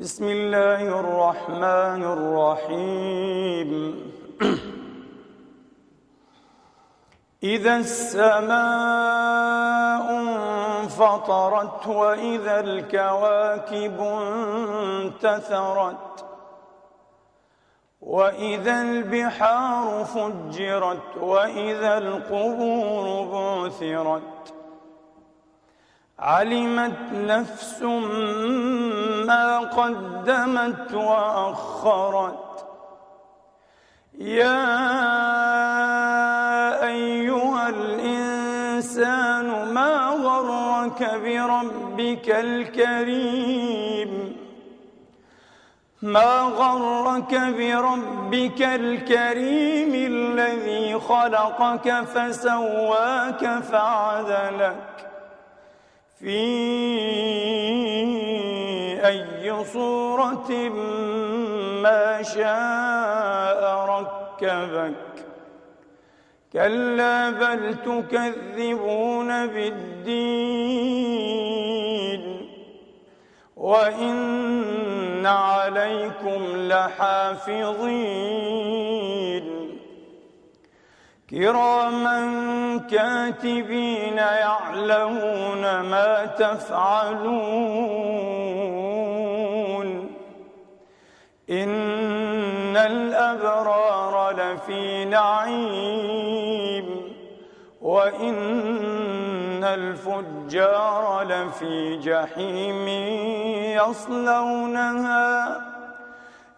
بسم الله الرحمن الرحيم. إذا السماء انفطرت وإذا الكواكب انتثرت وإذا البحار فجرت وإذا القبور بعثرت علمت نفس ما قدمت وأخرت. يا أيها الإنسان ما غرك بربك الكريم الذي خلقك فسواك فعدلك في أي صورة ما شاء ركبك. كلا بل تكذبون بالدين وإن عليكم لحافظين كراما كاتبين يعلمون ما تفعلون. إن الأبرار لفي نعيم وإن الفجار لفي جحيم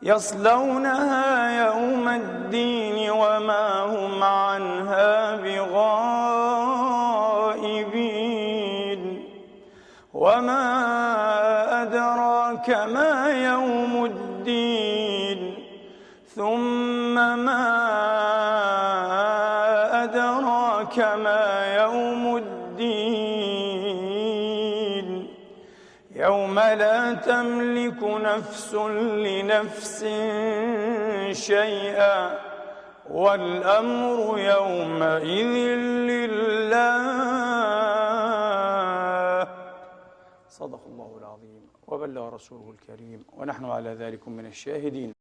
يصلونها يوم الدين وما هم عنها بغائبين. وما أدراك ما يوم الدين ثم ما أدراك ما يوم الدين يوم لا تملك نفس لنفس شيئا والأمر يومئذ لله. صدق الله العظيم وبلغ رسوله الكريم ونحن على ذلك من الشاهدين.